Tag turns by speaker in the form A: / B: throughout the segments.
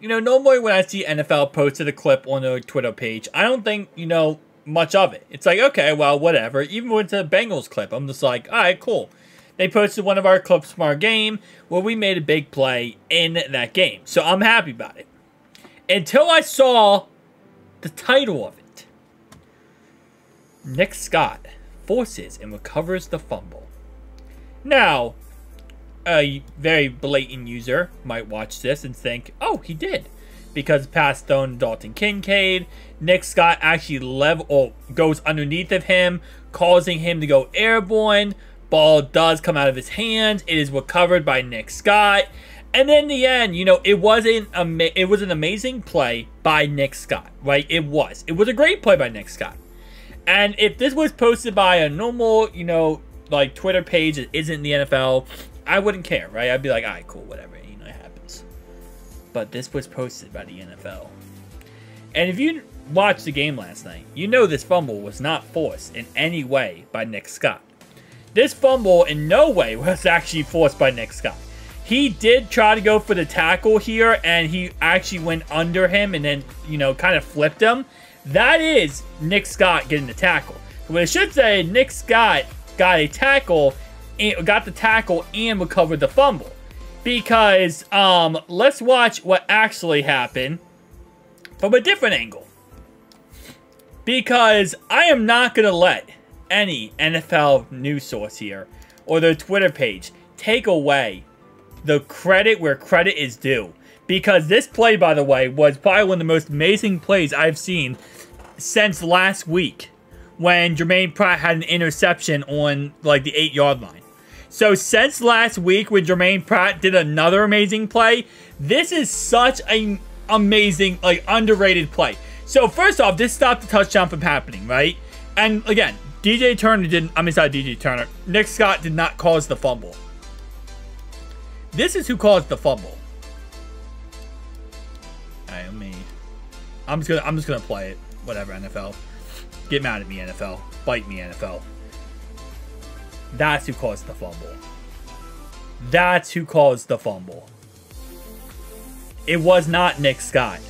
A: normally when I see NFL posted a clip on their Twitter page, I don't think, much of it. It's like, okay, well, whatever. Even with the Bengals clip, I'm just like, all right, cool. They posted one of our clips from our game where we made a big play in that game. So I'm happy about it. Until I saw the title of it. Nick Scott forces and recovers the fumble. Now, a very blatant user might watch this and think, oh, he did. Because pass thrown to Dalton Kincaid, Nick Scott actually goes underneath of him, causing him to go airborne. Ball does come out of his hands. It is recovered by Nick Scott. And then in the end, it was an amazing play by Nick Scott, right? It was a great play by Nick Scott. And if this was posted by a normal, like Twitter page that isn't the NFL, I wouldn't care, right? I'd be like, all right, cool, whatever, it happens. But this was posted by the NFL. And if you watched the game last night, this fumble was not forced in any way by Nick Scott. This fumble in no way was actually forced by Nick Scott. He did try to go for the tackle here, and he actually went under him and then, kind of flipped him. That is Nick Scott getting the tackle. What I should say, Nick Scott got the tackle and recovered the fumble. Because, let's watch what actually happened from a different angle. Because I am not going to let any NFL news source here or their Twitter page take away the credit where credit is due. Because this play, by the way, was probably one of the most amazing plays I've seen since last week when Jermaine Pratt had an interception on, like, the 8-yard line. So, since last week when Jermaine Pratt did another amazing play, this is such an amazing, like, underrated play. So, first off, this stopped the touchdown from happening, right? And, again, Nick Scott did not cause the fumble. This is who caused the fumble. Alright, I'm just gonna play it. Whatever, NFL. Get mad at me, NFL. Bite me, NFL. That's who caused the fumble. That's who caused the fumble. It was not Nick Scott.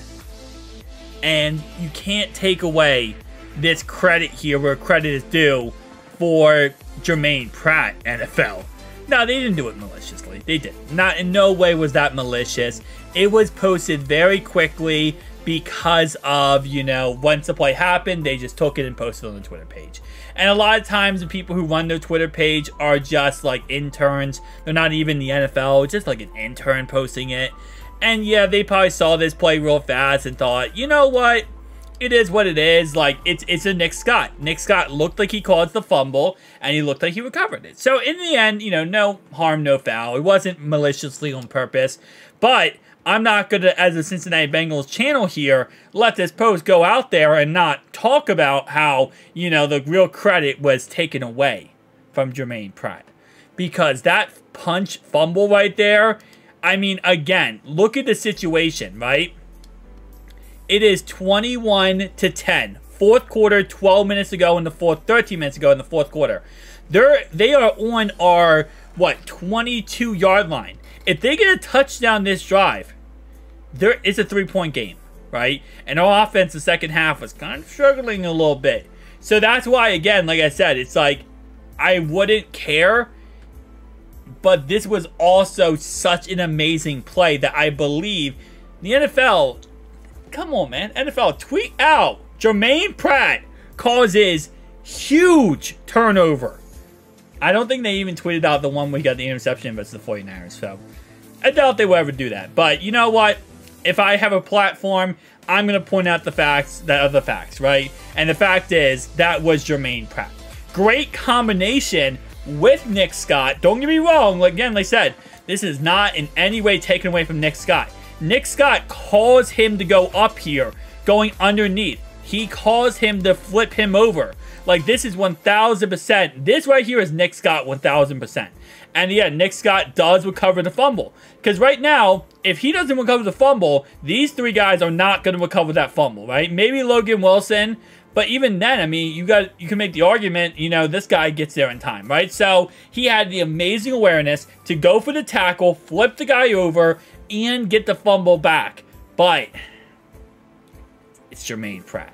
A: And you can't take away this credit here where credit is due for Jermaine Pratt, NFL. No, they didn't do it maliciously. They didn't. Not in no way was that malicious. It was posted very quickly because of, once the play happened, they just took it and posted it on the Twitter page. And a lot of times the people who run their Twitter page are just like interns. They're not even the NFL. It's just like an intern posting it. And yeah, they probably saw this play real fast and thought, you know what? It is what it is. Like, it's a Nick Scott. Nick Scott looked like he caused the fumble, and he looked like he recovered it. So, in the end, no harm, no foul. It wasn't maliciously on purpose. But I'm not going to, as a Cincinnati Bengals channel here, let this post go out there and not talk about how, the real credit was taken away from Jermaine Pratt. Because that punch fumble right there, I mean, again, look at the situation, right? It is 21-10. Fourth quarter, 12 minutes ago in the fourth, 13 minutes ago in the fourth quarter. They are on our, 22-yard line. If they get a touchdown this drive, it's a 3-point game, right? And our offense, the second half, was kind of struggling a little bit. So that's why, again, like I said, it's like, I wouldn't care. But this was also such an amazing play that I believe the NFL... Come on, man. NFL, tweet out. Jermaine Pratt causes huge turnover. I don't think they even tweeted out the one where he got the interception versus the 49ers. So, I doubt they will ever do that. But, you know what? If I have a platform, I'm going to point out the facts that are the facts, right? And the fact is, that was Jermaine Pratt. Great combination with Nick Scott. Don't get me wrong. Again, like I said, this is not in any way taken away from Nick Scott. Nick Scott caused him to go up here, going underneath. He caused him to flip him over. Like, this is 1,000%. This right here is Nick Scott 1,000%. And yeah, Nick Scott does recover the fumble. Because right now, if he doesn't recover the fumble, these three guys are not going to recover that fumble, right? Maybe Logan Wilson. But even then, I mean, you can make the argument, this guy gets there in time, right? So, he had the amazing awareness to go for the tackle, flip the guy over, and get the fumble back. But it's Jermaine Pratt.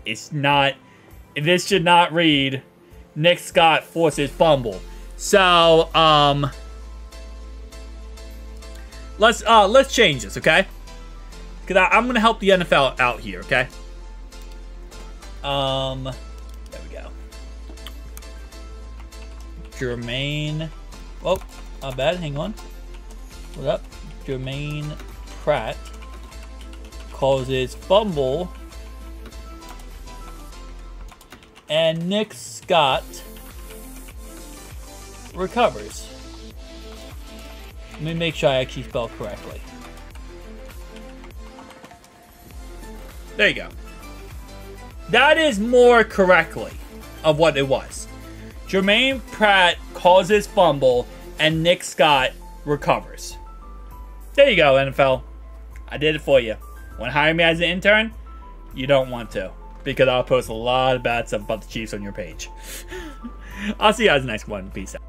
A: It's not. This should not read Nick Scott forces fumble. So let's change this, okay? Because I'm gonna help the NFL out here, okay? There we go. Jermaine. Oh, not bad. Hang on. What up? Jermaine Pratt causes fumble, and Nick Scott recovers. Let me make sure I actually spell correctly. There you go. That is more correctly of what it was. Jermaine Pratt causes fumble, and Nick Scott recovers. There you go, NFL. I did it for you. Want to hire me as an intern? You don't want to, because I'll post a lot of bad stuff about the Chiefs on your page. I'll see you guys in the next one. Peace out.